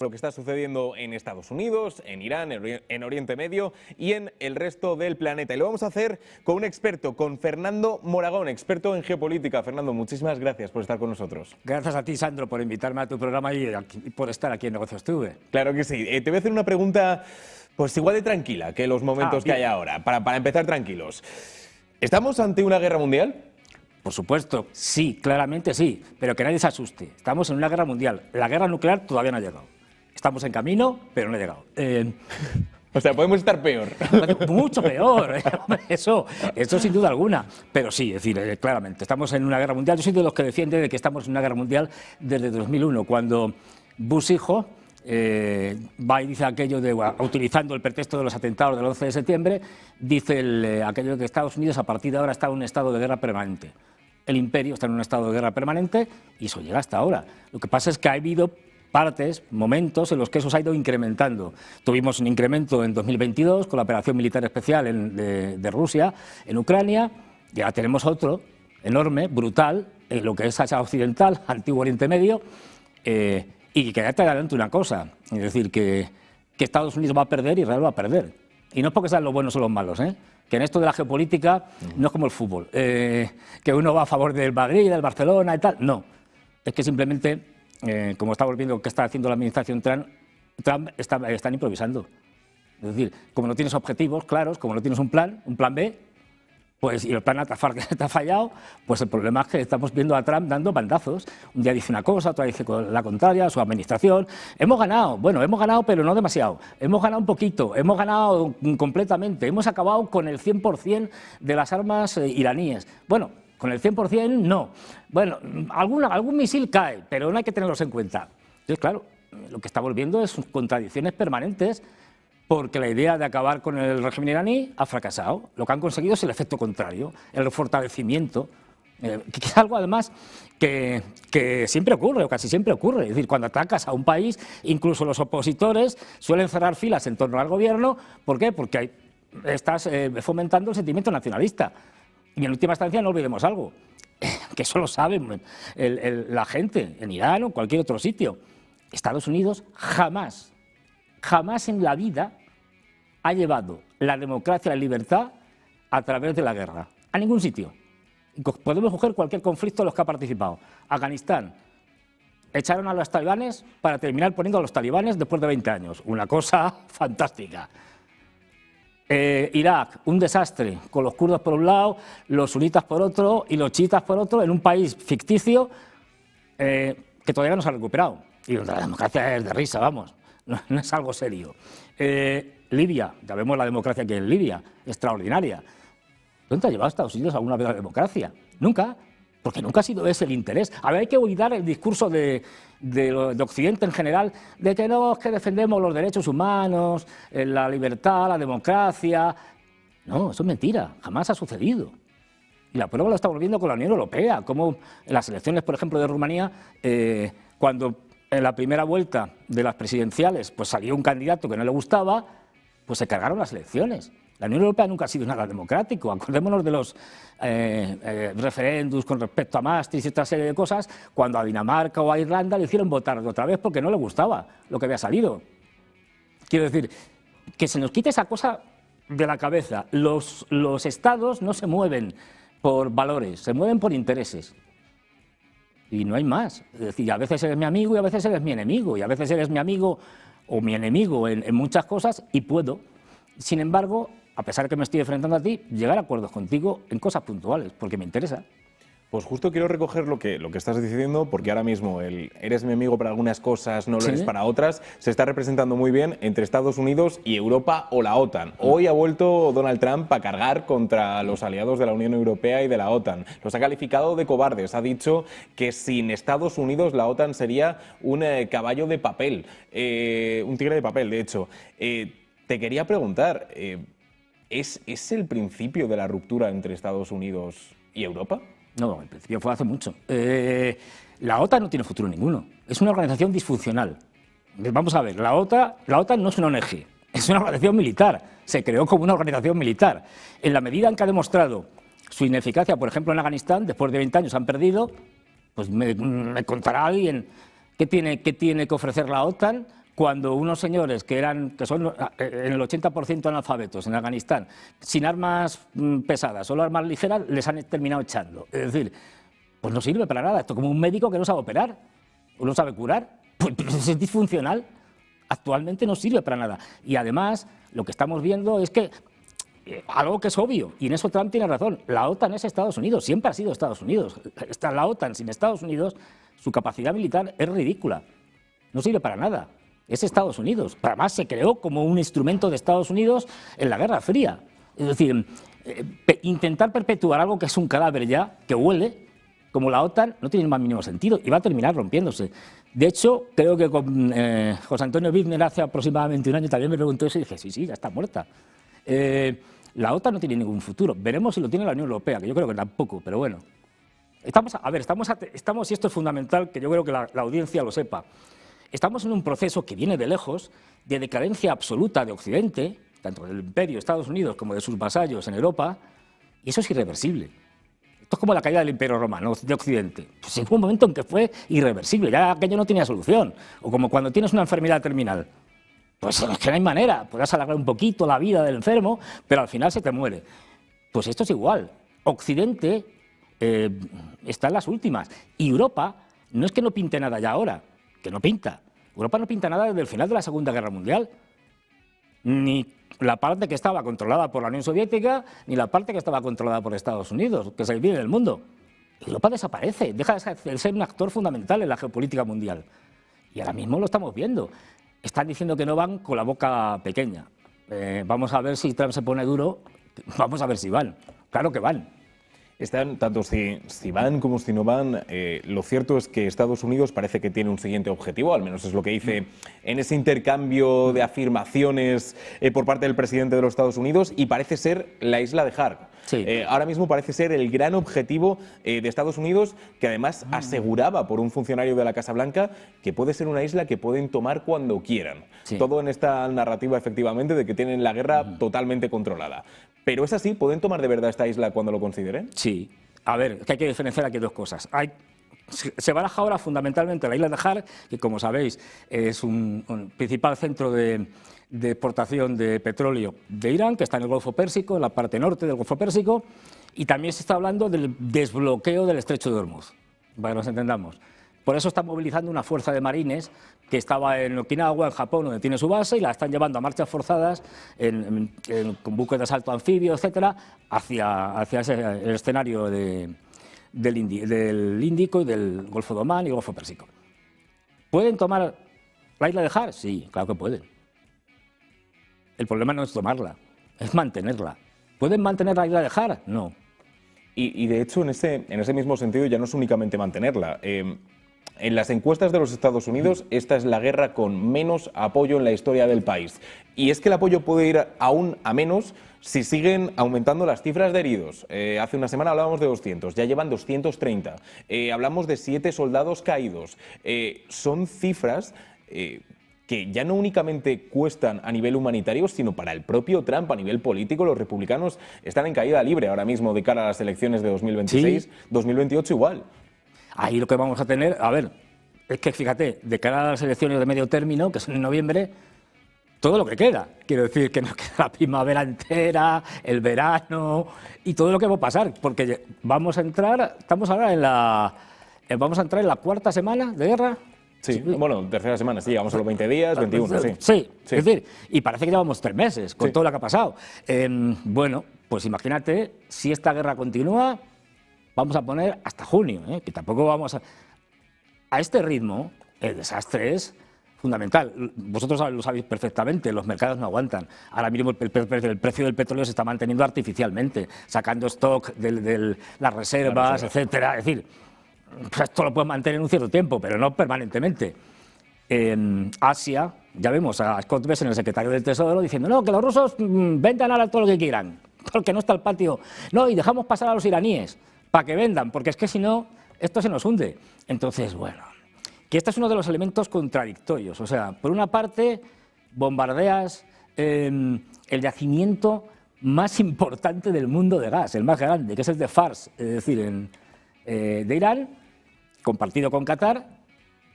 lo que está sucediendo en Estados Unidos, en Irán, en Oriente Medio y en el resto del planeta. Y lo vamos a hacer con un experto, con Fernando Moragón, experto en geopolítica. Fernando, muchísimas gracias por estar con nosotros. Gracias a ti, Sandro, por invitarme a tu programa y por estar aquí en Negocios TV. Claro que sí. Te voy a hacer una pregunta, pues igual de tranquila que los momentos que hay ahora, para empezar tranquilos. ¿Estamos ante una guerra mundial? Por supuesto, sí, claramente sí, pero que nadie se asuste. Estamos en una guerra mundial. La guerra nuclear todavía no ha llegado. Estamos en camino, pero no ha llegado. O sea, podemos estar peor. Mucho peor, eso sin duda alguna. Pero sí, es decir, claramente, estamos en una guerra mundial. Yo soy de los que defiende de que estamos en una guerra mundial desde 2001, cuando Bush hijo va y dice aquello de, utilizando el pretexto de los atentados del 11 de septiembre, dice aquello de que Estados Unidos a partir de ahora está en un estado de guerra permanente. El imperio está en un estado de guerra permanente y eso llega hasta ahora. Lo que pasa es que ha habido partes, momentos en los que eso se ha ido incrementando. Tuvimos un incremento en 2022 con la operación militar especial de Rusia en Ucrania y ahora tenemos otro enorme, brutal, en lo que es Asia Occidental, Antiguo Oriente Medio, y que ya te adelanto una cosa, es decir, que Estados Unidos va a perder y Israel va a perder. Y no es porque sean los buenos o los malos, que en esto de la geopolítica no es como el fútbol, que uno va a favor del Madrid, del Barcelona y tal, no. Es que simplemente, como estamos viendo que está haciendo la administración Trump están improvisando. Es decir, como no tienes objetivos claros, como no tienes un plan B, pues, y el plan está fallado, pues el problema es que estamos viendo a Trump dando bandazos. Un día dice una cosa, otro día dice la contraria, su administración. Hemos ganado, bueno, hemos ganado, pero no demasiado. Hemos ganado un poquito, hemos ganado completamente. Hemos acabado con el 100% de las armas iraníes. Bueno, con el 100% no. Bueno, algún misil cae, pero no hay que tenerlos en cuenta. Entonces, claro, lo que estamos viendo es contradicciones permanentes, porque la idea de acabar con el régimen iraní ha fracasado. Lo que han conseguido es el efecto contrario, el fortalecimiento, que es algo además que siempre ocurre, o casi siempre ocurre. Es decir, cuando atacas a un país, incluso los opositores suelen cerrar filas en torno al gobierno. ¿Por qué? Porque estás fomentando el sentimiento nacionalista. Y en última instancia no olvidemos algo, que eso lo saben la gente en Irán o en cualquier otro sitio. Estados Unidos jamás en la vida ha llevado la democracia y la libertad a través de la guerra, a ningún sitio. Podemos coger cualquier conflicto en los que ha participado. Afganistán, echaron a los talibanes para terminar poniendo a los talibanes después de 20 años. Una cosa fantástica. Irak, un desastre, con los kurdos por un lado, los sunitas por otro y los chiitas por otro, en un país ficticio que todavía no se ha recuperado. Y donde la democracia es de risa, vamos. No es algo serio. Libia, ya vemos la democracia que hay en Libia, extraordinaria. ¿Dónde ha llevado Estados Unidos alguna vez la democracia? Nunca, porque nunca ha sido ese el interés. A ver, hay que olvidar el discurso de Occidente en general, de que no, es que defendemos los derechos humanos, la libertad, la democracia. No, eso es mentira, jamás ha sucedido. Y la prueba lo estamos viendo con la Unión Europea, como en las elecciones, por ejemplo, de Rumanía, cuando en la primera vuelta de las presidenciales pues salió un candidato que no le gustaba, pues se cargaron las elecciones. La Unión Europea nunca ha sido nada democrático. Acordémonos de los referéndums con respecto a Maastricht y otra serie de cosas, cuando a Dinamarca o a Irlanda le hicieron votar otra vez porque no le gustaba lo que había salido. Quiero decir, que se nos quite esa cosa de la cabeza. Los estados no se mueven por valores, se mueven por intereses. Y no hay más. Es decir, a veces eres mi amigo y a veces eres mi enemigo. Y a veces eres mi amigo o mi enemigo en muchas cosas y puedo. Sin embargo, a pesar de que me estoy enfrentando a ti, llegar a acuerdos contigo en cosas puntuales, porque me interesa. Pues justo quiero recoger lo que estás diciendo, porque ahora mismo el eres mi amigo para algunas cosas, no lo eres para otras, se está representando muy bien entre Estados Unidos y Europa o la OTAN. Hoy ha vuelto Donald Trump a cargar contra los aliados de la Unión Europea y de la OTAN. Los ha calificado de cobardes. Ha dicho que sin Estados Unidos la OTAN sería un caballo de papel, un tigre de papel, de hecho. Te quería preguntar, ¿es el principio de la ruptura entre Estados Unidos y Europa? No, en principio fue hace mucho. La OTAN no tiene futuro ninguno. Es una organización disfuncional. Vamos a ver, la OTAN no es una ONG, es una organización militar. Se creó como una organización militar. En la medida en que ha demostrado su ineficacia, por ejemplo, en Afganistán, después de 20 años han perdido, pues me contará alguien qué tiene que ofrecer la OTAN cuando unos señores que son en el 80% analfabetos en Afganistán, sin armas pesadas, solo armas ligeras, les han terminado echando. Es decir, pues no sirve para nada. Esto como un médico que no sabe operar o no sabe curar, pues es disfuncional. Actualmente no sirve para nada. Y además, lo que estamos viendo es que algo que es obvio, y en eso Trump tiene razón, la OTAN es Estados Unidos, siempre ha sido Estados Unidos. La OTAN sin Estados Unidos, su capacidad militar es ridícula, no sirve para nada. Es Estados Unidos. Además, se creó como un instrumento de Estados Unidos en la Guerra Fría. Es decir, intentar perpetuar algo que es un cadáver ya, que huele, como la OTAN, no tiene el más mínimo sentido y va a terminar rompiéndose. De hecho, creo que con José Antonio Birner hace aproximadamente un año también me preguntó eso y dije, sí, ya está muerta. La OTAN no tiene ningún futuro. Veremos si lo tiene la Unión Europea, que yo creo que tampoco, pero bueno. Estamos, y esto es fundamental, que yo creo que la audiencia lo sepa. Estamos en un proceso que viene de lejos, de decadencia absoluta de Occidente, tanto del imperio de Estados Unidos como de sus vasallos en Europa, y eso es irreversible. Esto es como la caída del imperio romano de Occidente. Pues llegó un momento en que fue irreversible, ya aquello no tenía solución. O como cuando tienes una enfermedad terminal. Pues es que no hay manera, podrás alargar un poquito la vida del enfermo, pero al final se te muere. Pues esto es igual. Occidente está en las últimas. Y Europa no es que no pinte nada ya ahora, que no pinta. Europa no pinta nada desde el final de la Segunda Guerra Mundial. Ni la parte que estaba controlada por la Unión Soviética, ni la parte que estaba controlada por Estados Unidos, que se divide en el mundo. Europa desaparece, deja de ser un actor fundamental en la geopolítica mundial. Y ahora mismo lo estamos viendo. Están diciendo que no van con la boca pequeña. Vamos a ver si Trump se pone duro, vamos a ver si van. Claro que van. Están, tanto si van como si no van, lo cierto es que Estados Unidos parece que tiene un siguiente objetivo, al menos es lo que dice en ese intercambio de afirmaciones por parte del presidente de los Estados Unidos, y parece ser la isla de Harg. Sí. Ahora mismo parece ser el gran objetivo de Estados Unidos, que además aseguraba por un funcionario de la Casa Blanca que puede ser una isla que pueden tomar cuando quieran. Sí. Todo en esta narrativa, efectivamente, de que tienen la guerra totalmente controlada. ¿Pero es así? ¿Pueden tomar de verdad esta isla cuando lo consideren? Sí. A ver, es que hay que diferenciar aquí dos cosas. Se baraja ahora fundamentalmente la isla de Harg, que como sabéis es un principal centro de exportación de petróleo de Irán, que está en el Golfo Pérsico, en la parte norte del Golfo Pérsico, y también se está hablando del desbloqueo del Estrecho de Hormuz, para que nos entendamos. Por eso está movilizando una fuerza de marines que estaba en Okinawa, en Japón, donde tiene su base, y la están llevando a marchas forzadas con buques de asalto anfibio, etcétera, hacia el escenario del Índico y del Golfo de Omán y el Golfo Pérsico. ¿Pueden tomar la isla de Harg? Sí, claro que pueden. El problema no es tomarla, es mantenerla. ¿Pueden mantener la isla de Harg? No. Y de hecho, en ese mismo sentido, ya no es únicamente mantenerla. En las encuestas de los Estados Unidos, esta es la guerra con menos apoyo en la historia del país. Y es que el apoyo puede ir aún a menos si siguen aumentando las cifras de heridos. Hace una semana hablábamos de 200, ya llevan 230. Hablamos de 7 soldados caídos. Son cifras que ya no únicamente cuestan a nivel humanitario, sino para el propio Trump, a nivel político. Los republicanos están en caída libre ahora mismo de cara a las elecciones de 2026, sí. 2028 igual. Ahí lo que vamos a tener, a ver, es que fíjate, de cara a las elecciones de medio término, que son en noviembre, todo lo que queda. Quiero decir que nos queda la primavera entera, el verano y todo lo que va a pasar, porque estamos ahora vamos a entrar en la cuarta semana de guerra. Sí, bueno, tercera semana, sí, llegamos a los 20 días, 21, sí. Sí, es decir, y parece que llevamos 3 meses con todo lo que ha pasado. Bueno, pues imagínate, si esta guerra continúa, vamos a poner hasta junio, que tampoco vamos a este ritmo, el desastre es fundamental. Vosotros lo sabéis perfectamente, los mercados no aguantan. Ahora mismo el precio del petróleo se está manteniendo artificialmente, sacando stock de las reservas, etcétera. Es decir, esto lo puede mantener un cierto tiempo, pero no permanentemente. En Asia, ya vemos a Scott Bessent, el secretario del Tesoro, diciendo no, que los rusos vendan ahora todo lo que quieran, porque no está el patio. No, y dejamos pasar a los iraníes para que vendan, porque es que si no, esto se nos hunde. Entonces, bueno, que este es uno de los elementos contradictorios. O sea, por una parte, bombardeas el yacimiento más importante del mundo de gas, el más grande, que es el de Fars, es decir, de Irán, compartido con Qatar,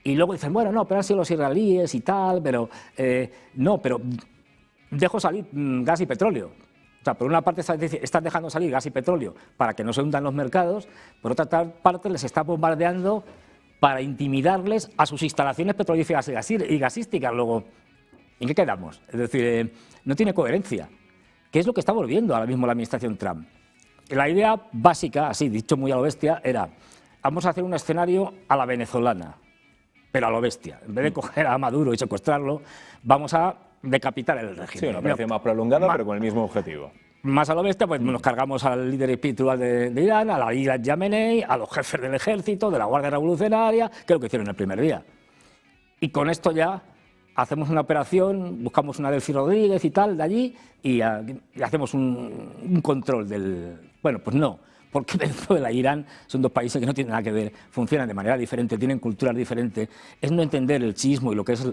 Y luego dicen, bueno, no, pero han sido los israelíes y tal, pero no, pero dejo salir gas y petróleo. O sea, por una parte están dejando salir gas y petróleo para que no se hundan los mercados, por otra parte les está bombardeando para intimidarles a sus instalaciones petrolíferas y gasísticas. Luego, ¿en qué quedamos? Es decir, no tiene coherencia. ¿Qué es lo que está volviendo ahora mismo la administración Trump? La idea básica, así dicho muy a lo bestia, era vamos a hacer un escenario a la venezolana, pero a lo bestia. En vez de coger a Maduro y secuestrarlo, vamos a decapitar el régimen. Sí, una operación más prolongada, pero con el mismo objetivo. Más a lo bestia, pues nos cargamos al líder espiritual de Irán, a la Ayatollah Khamenei, a los jefes del ejército, de la Guardia Revolucionaria, que es lo que hicieron el primer día. Y con esto ya hacemos una operación, buscamos una Delcy Rodríguez y tal de allí y hacemos un control del... Bueno, pues no, porque Venezuela e Irán son dos países que no tienen nada que ver, funcionan de manera diferente, tienen culturas diferentes. Es no entender el chiismo y lo que es,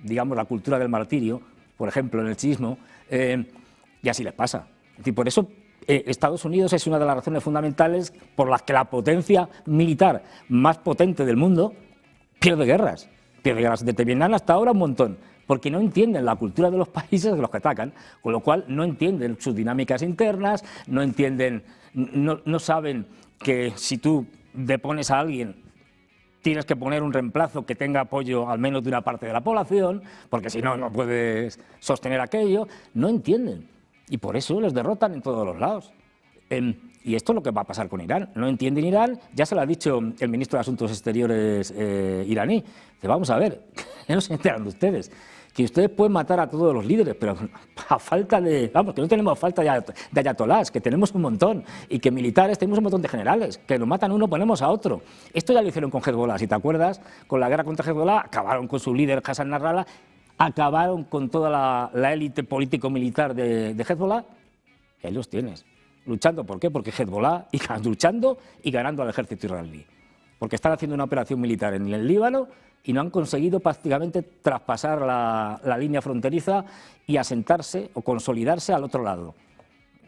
digamos, la cultura del martirio, por ejemplo, en el chiismo, y así les pasa. Es decir, por eso Estados Unidos es una de las razones fundamentales por las que la potencia militar más potente del mundo pierde guerras. Desde Vietnam hasta ahora un montón, porque no entienden la cultura de los países de los que atacan, con lo cual no entienden sus dinámicas internas, no entienden, no saben que si tú depones a alguien tienes que poner un reemplazo que tenga apoyo al menos de una parte de la población, porque si no, no puedes sostener aquello, no entienden, y por eso les derrotan en todos los lados. Y esto es lo que va a pasar con Irán. No entienden Irán, ya se lo ha dicho el ministro de Asuntos Exteriores iraní. Dice, vamos a ver, no se enteran de ustedes, que ustedes pueden matar a todos los líderes, pero a falta de... Vamos, que no tenemos falta de ayatolás, que tenemos un montón, y que militares tenemos un montón de generales, que nos matan uno, ponemos a otro. Esto ya lo hicieron con Hezbollah, si te acuerdas, con la guerra contra Hezbollah, acabaron con su líder Hassan Nasrallah, acabaron con toda la élite político-militar de Hezbollah, y ahí los tienes. Luchando, ¿por qué? Porque Hezbollah iba luchando y ganando al ejército israelí. Porque están haciendo una operación militar en el Líbano y no han conseguido prácticamente traspasar la línea fronteriza y asentarse o consolidarse al otro lado.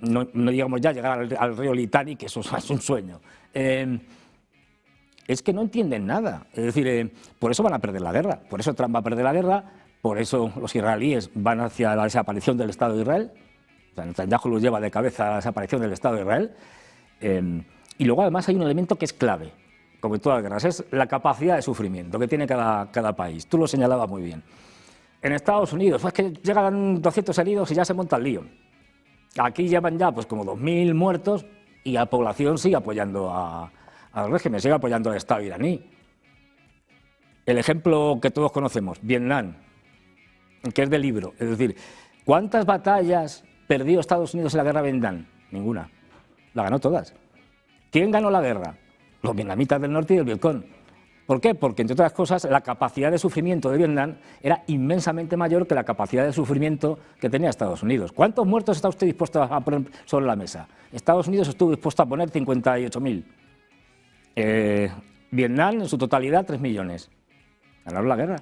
No digamos ya llegar al río Litani, que eso es un sueño. Es que no entienden nada. Es decir, por eso van a perder la guerra. Por eso Trump va a perder la guerra. Por eso los israelíes van hacia la desaparición del Estado de Israel. Netanyahu los lleva de cabeza a la desaparición del Estado de Israel. Y luego además hay un elemento que es clave, como en todas las guerras, es la capacidad de sufrimiento que tiene cada país. Tú lo señalabas muy bien. En Estados Unidos, pues que llegan 200 heridos y ya se monta el lío. Aquí llevan ya pues como 2.000 muertos y la población sigue apoyando al régimen, sigue apoyando al Estado iraní. El ejemplo que todos conocemos, Vietnam, que es del libro, es decir, ¿cuántas batallas perdió Estados Unidos en la guerra de Vietnam? Ninguna. La ganó todas. ¿Quién ganó la guerra? Los vietnamitas del norte y el Vietcong. ¿Por qué? Porque, entre otras cosas, la capacidad de sufrimiento de Vietnam era inmensamente mayor que la capacidad de sufrimiento que tenía Estados Unidos. ¿Cuántos muertos está usted dispuesto a poner sobre la mesa? Estados Unidos estuvo dispuesto a poner 58.000. Vietnam, en su totalidad, 3 millones. Ganaron la guerra.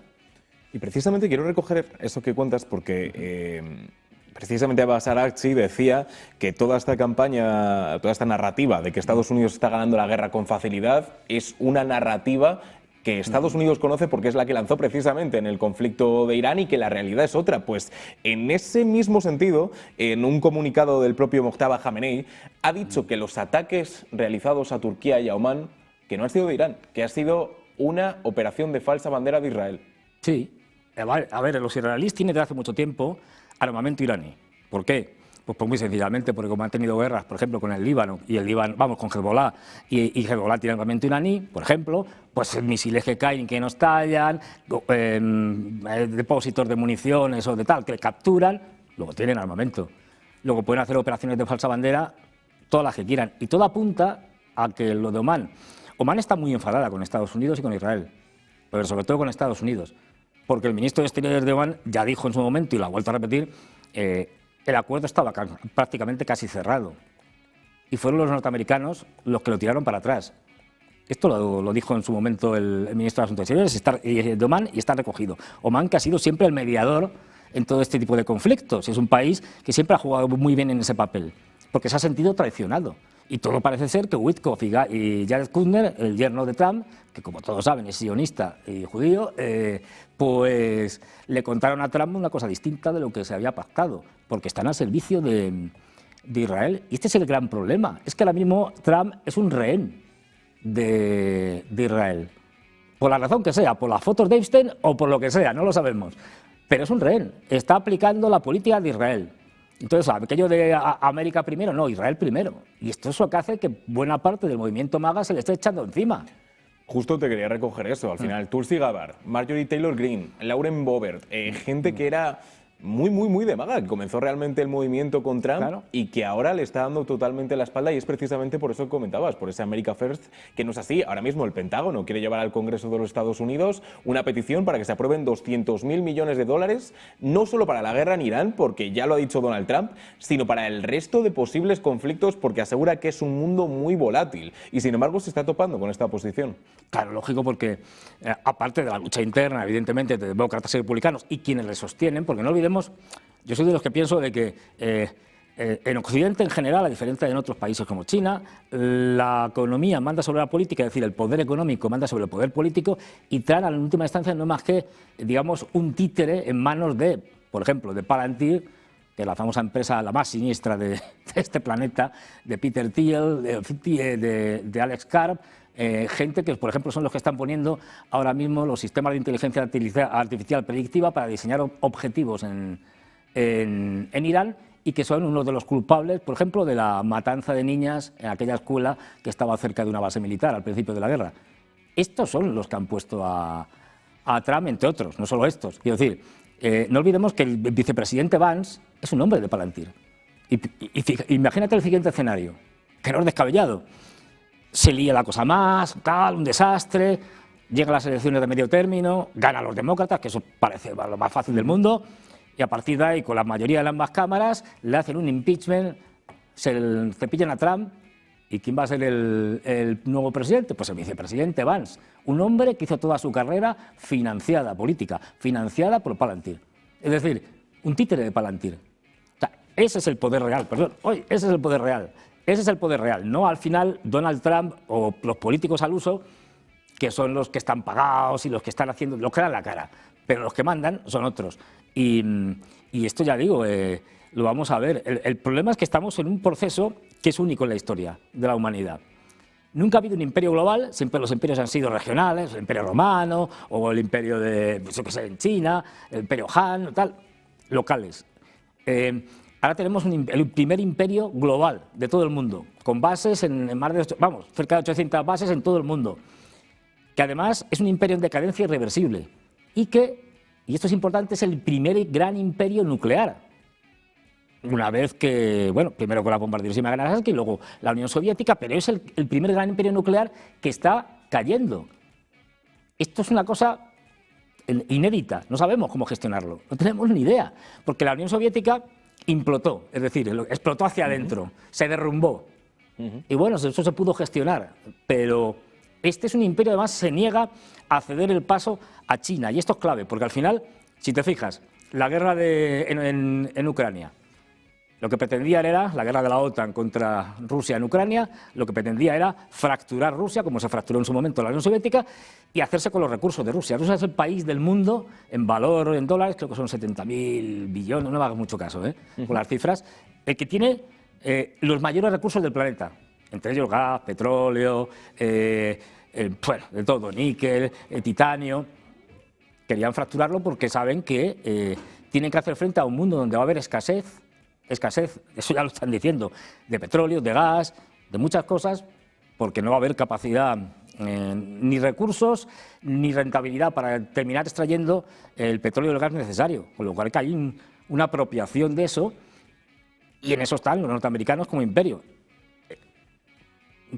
Y precisamente quiero recoger eso que cuentas porque precisamente Abbas Araghchi decía que toda esta campaña, toda esta narrativa de que Estados Unidos está ganando la guerra con facilidad es una narrativa que Estados Unidos conoce porque es la que lanzó precisamente en el conflicto de Irán y que la realidad es otra. Pues en ese mismo sentido, en un comunicado del propio Mojtaba Khamenei, ha dicho que los ataques realizados a Turquía y a Omán, que no han sido de Irán, que ha sido una operación de falsa bandera de Israel. Sí. A ver, los israelíes tienen desde hace mucho tiempo armamento iraní. ¿Por qué? Pues muy sencillamente porque como han tenido guerras, por ejemplo, con el Líbano, y el Líbano, vamos, con Hezbollah, y Hezbollah tiene armamento iraní, por ejemplo, pues misiles que caen, que no estallan, depósitos de municiones o de tal, que capturan, luego tienen armamento. Luego pueden hacer operaciones de falsa bandera, todas las que quieran. Y todo apunta a que lo de Omán. Omán está muy enfadada con Estados Unidos y con Israel, pero sobre todo con Estados Unidos. Porque el ministro de Exteriores de Omán ya dijo en su momento, y lo ha vuelto a repetir, el acuerdo estaba prácticamente casi cerrado. Y fueron los norteamericanos los que lo tiraron para atrás. Esto lo dijo en su momento el ministro de Asuntos Exteriores de Omán y está recogido. Omán, que ha sido siempre el mediador en todo este tipo de conflictos. Es un país que siempre ha jugado muy bien en ese papel, porque se ha sentido traicionado. Y todo parece ser que Witkoff y Jared Kushner, el yerno de Trump, que como todos saben es sionista y judío, pues le contaron a Trump una cosa distinta de lo que se había pactado, porque están al servicio de Israel. Y este es el gran problema, es que ahora mismo Trump es un rehén de Israel. Por la razón que sea, por las fotos de Epstein o por lo que sea, no lo sabemos. Pero es un rehén, está aplicando la política de Israel. Entonces, aquello de América primero, no, Israel primero. Y esto es lo que hace que buena parte del movimiento MAGA se le esté echando encima. Justo te quería recoger eso. Al final, Tulsi Gabbard, Marjorie Taylor Greene, Lauren Boebert, gente que era muy de MAGA, que comenzó realmente el movimiento con Trump, claro, y que ahora le está dando totalmente la espalda, y es precisamente por eso que comentabas, por ese America First, que no es así. Ahora mismo el Pentágono quiere llevar al Congreso de los Estados Unidos una petición para que se aprueben 200.000 millones de dólares, no solo para la guerra en Irán, porque ya lo ha dicho Donald Trump, sino para el resto de posibles conflictos, porque asegura que es un mundo muy volátil, y sin embargo se está topando con esta posición. Claro, lógico, porque aparte de la lucha interna, evidentemente, de demócratas y republicanos, y quienes le sostienen, porque no olvidemos, yo soy de los que pienso de que en Occidente en general, a diferencia de en otros países como China, la economía manda sobre la política, es decir, el poder económico manda sobre el poder político, y Trump en última instancia no es más que, digamos, un títere en manos de, por ejemplo, de Palantir, que es la famosa empresa, la más siniestra de este planeta, de Peter Thiel, de Alex Karp, gente que, por ejemplo, son los que están poniendo ahora mismo los sistemas de inteligencia artificial predictiva para diseñar objetivos en Irán, y que son uno de los culpables, por ejemplo, de la matanza de niñas en aquella escuela que estaba cerca de una base militar al principio de la guerra. Estos son los que han puesto a Trump, entre otros, no solo estos. Quiero decir, no olvidemos que el vicepresidente Vance es un hombre de Palantir. Imagínate el siguiente escenario, que no es descabellado. Se lía la cosa más, tal, un desastre, llegan las elecciones de medio término, ganan los demócratas, que eso parece lo más fácil del mundo, y a partir de ahí, con la mayoría de ambas cámaras, le hacen un impeachment, se cepillan a Trump, ¿y quién va a ser el nuevo presidente? Pues el vicepresidente Vance, un hombre que hizo toda su carrera financiada, política, financiada por Palantir. Es decir, un títere de Palantir. O sea, ese es el poder real, ese es el poder real. Ese es el poder real, no al final Donald Trump o los políticos al uso, que son los que están pagados y los que están haciendo, los que dan la cara, pero los que mandan son otros. Y esto ya digo, lo vamos a ver. El problema es que estamos en un proceso que es único en la historia de la humanidad. Nunca ha habido un imperio global, siempre los imperios han sido regionales, el imperio romano o el imperio de, pues yo qué sé, en China, el imperio Han, tal, locales. Ahora tenemos el primer imperio global de todo el mundo, con bases en más de, cerca de 800 bases en todo el mundo, que además es un imperio en decadencia irreversible y esto es importante, es el primer gran imperio nuclear. Una vez que, bueno, primero con la bomba de Hiroshima y Nagasaki y luego la Unión Soviética, pero es el primer gran imperio nuclear que está cayendo. Esto es una cosa inédita, no sabemos cómo gestionarlo, no tenemos ni idea, porque la Unión Soviética implotó, es decir, explotó hacia adentro, se derrumbó. Y bueno, eso se pudo gestionar, pero este es un imperio, además, se niega a ceder el paso a China, y esto es clave, porque al final, si te fijas, la guerra en Ucrania, lo que pretendía era, la guerra de la OTAN contra Rusia en Ucrania, lo que pretendía era fracturar Rusia, como se fracturó en su momento la Unión Soviética, y hacerse con los recursos de Rusia. Rusia es el país del mundo, en valor, en dólares, creo que son 70.000 billones, no me hagas mucho caso, con las cifras, el que tiene los mayores recursos del planeta, entre ellos gas, petróleo, bueno, de todo, níquel, titanio. Querían fracturarlo porque saben que tienen que hacer frente a un mundo donde va a haber escasez, eso ya lo están diciendo, de petróleo, de gas, de muchas cosas, porque no va a haber capacidad, ni recursos, ni rentabilidad para terminar extrayendo el petróleo y el gas necesario, con lo cual que hay una apropiación de eso, y en eso están los norteamericanos como imperio.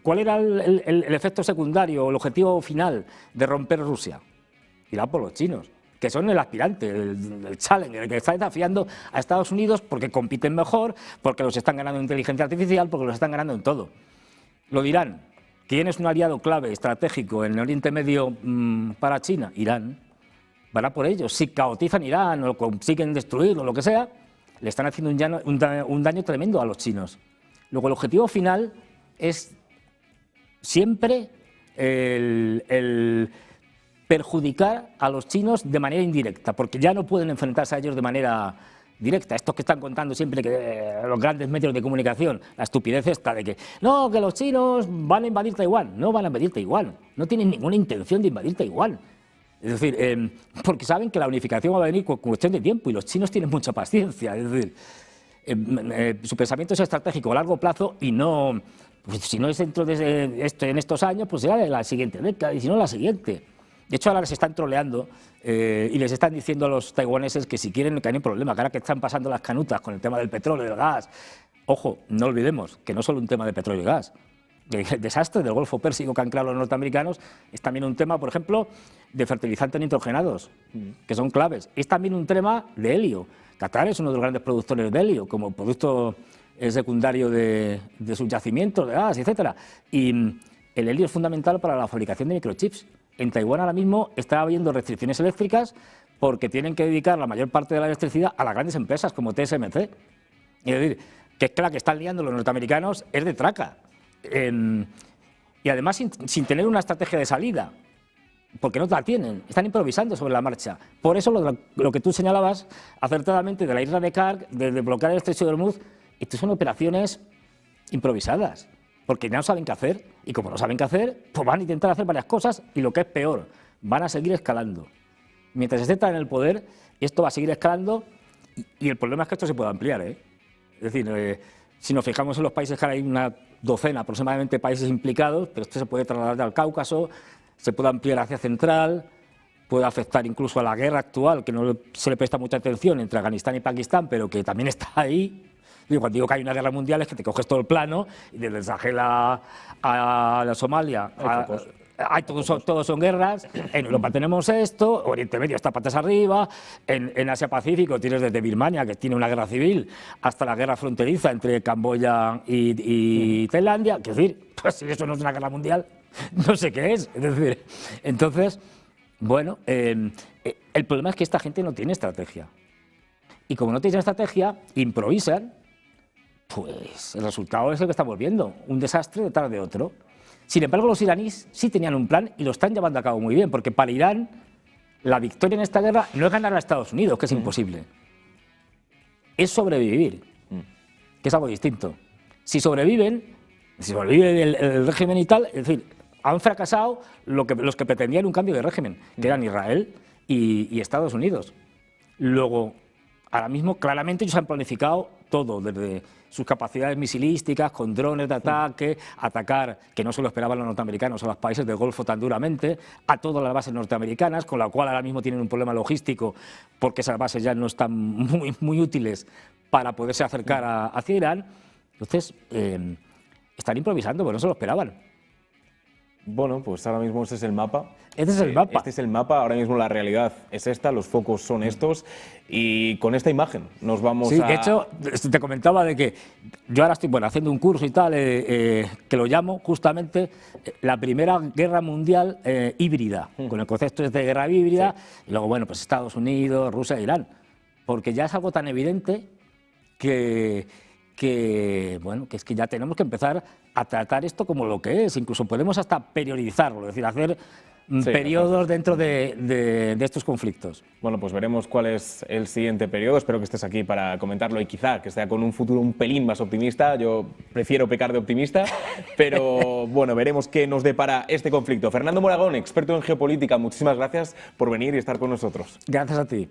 ¿Cuál era el efecto secundario o el objetivo final de romper Rusia? Irá por los chinos, que son el aspirante, el challenger, el que está desafiando a Estados Unidos porque compiten mejor, porque los están ganando en inteligencia artificial, porque los están ganando en todo. Lo dirán. ¿Quién es un aliado clave, estratégico en el Oriente Medio para China? Irán. Van a por ellos. Si caotizan Irán o consiguen destruirlo o lo que sea, le están haciendo un daño tremendo a los chinos. Luego el objetivo final es siempre el perjudicar a los chinos de manera indirecta, porque ya no pueden enfrentarse a ellos de manera directa. Estos que están contando siempre que los grandes medios de comunicación, la estupidez esta de que no, que los chinos van a invadir Taiwán. No van a invadir Taiwán, no tienen ninguna intención de invadir Taiwán. Es decir, porque saben que la unificación va a venir con cuestión de tiempo y los chinos tienen mucha paciencia. Es decir, su pensamiento es estratégico a largo plazo y no, pues, si no es dentro de en estos años, pues será de la siguiente década y si no la siguiente. De hecho, ahora les están troleando y les están diciendo a los taiwaneses que si quieren que no hay problema, que ahora que están pasando las canutas con el tema del petróleo y del gas. Ojo, no olvidemos que no es solo un tema de petróleo y gas. El desastre del Golfo Pérsico que han creado los norteamericanos es también un tema, por ejemplo, de fertilizantes nitrogenados, que son claves. Es también un tema de helio. Qatar es uno de los grandes productores de helio, como producto secundario de sus yacimientos, de gas, etc. Y el helio es fundamental para la fabricación de microchips. En Taiwán ahora mismo está habiendo restricciones eléctricas porque tienen que dedicar la mayor parte de la electricidad a las grandes empresas como TSMC. Es decir, que es que la que están liando los norteamericanos es de traca. Y además sin tener una estrategia de salida, porque no la tienen, están improvisando sobre la marcha. Por eso lo que tú señalabas acertadamente de la isla de Kark, de desbloquear el estrecho de Hormuz, estas son operaciones improvisadas, porque ya no saben qué hacer, y como no saben qué hacer, pues van a intentar hacer varias cosas, y lo que es peor, van a seguir escalando. Mientras estén en el poder, esto va a seguir escalando, y el problema es que esto se puede ampliar, ¿eh? Es decir, si nos fijamos en los países, que ahora hay una docena aproximadamente de países implicados, pero esto se puede trasladar al Cáucaso, se puede ampliar hacia Central, puede afectar incluso a la guerra actual, que no se le presta mucha atención entre Afganistán y Pakistán, pero que también está ahí. Y cuando digo que hay una guerra mundial es que te coges todo el plano, y desde el Sahel a la Somalia, todos son guerras. En Europa tenemos esto, Oriente Medio está patas arriba, en Asia Pacífico tienes desde Birmania, que tiene una guerra civil, hasta la guerra fronteriza entre Camboya y Tailandia. Es decir, pues si eso no es una guerra mundial, no sé qué es. Es decir, entonces, bueno, el problema es que esta gente no tiene estrategia. Y como no tiene estrategia, improvisan, pues el resultado es el que estamos viendo, un desastre detrás de otro. Sin embargo, los iraníes sí tenían un plan y lo están llevando a cabo muy bien, porque para Irán la victoria en esta guerra no es ganar a Estados Unidos, que es imposible, es sobrevivir, que es algo distinto. Si sobrevive el régimen y tal, es decir, han fracasado los que pretendían un cambio de régimen, que eran Israel y Estados Unidos. Luego, ahora mismo, claramente ellos han planificado todo, desde sus capacidades misilísticas, con drones de ataque, atacar, que no se lo esperaban los norteamericanos, a los países del Golfo tan duramente, a todas las bases norteamericanas, con la cual ahora mismo tienen un problema logístico, porque esas bases ya no están muy útiles para poderse acercar hacia Irán. Entonces, están improvisando, porque no se lo esperaban. Bueno, pues ahora mismo ese es el mapa. Este es el mapa. Este es el mapa, ahora mismo la realidad es esta, los focos son estos, y con esta imagen nos vamos a... Sí, de hecho, te comentaba de que yo ahora estoy haciendo un curso y tal, que lo llamo justamente la primera guerra mundial híbrida, con el concepto de guerra híbrida, y luego, bueno, pues Estados Unidos, Rusia e Irán, porque ya es algo tan evidente que es que ya tenemos que empezar a tratar esto como lo que es, incluso podemos hasta periodizarlo, es decir, hacer periodos dentro de estos conflictos. Bueno, pues veremos cuál es el siguiente periodo, espero que estés aquí para comentarlo y quizá que sea con un futuro un pelín más optimista, yo prefiero pecar de optimista, pero bueno, veremos qué nos depara este conflicto. Fernando Moragón, experto en geopolítica, muchísimas gracias por venir y estar con nosotros. Gracias a ti.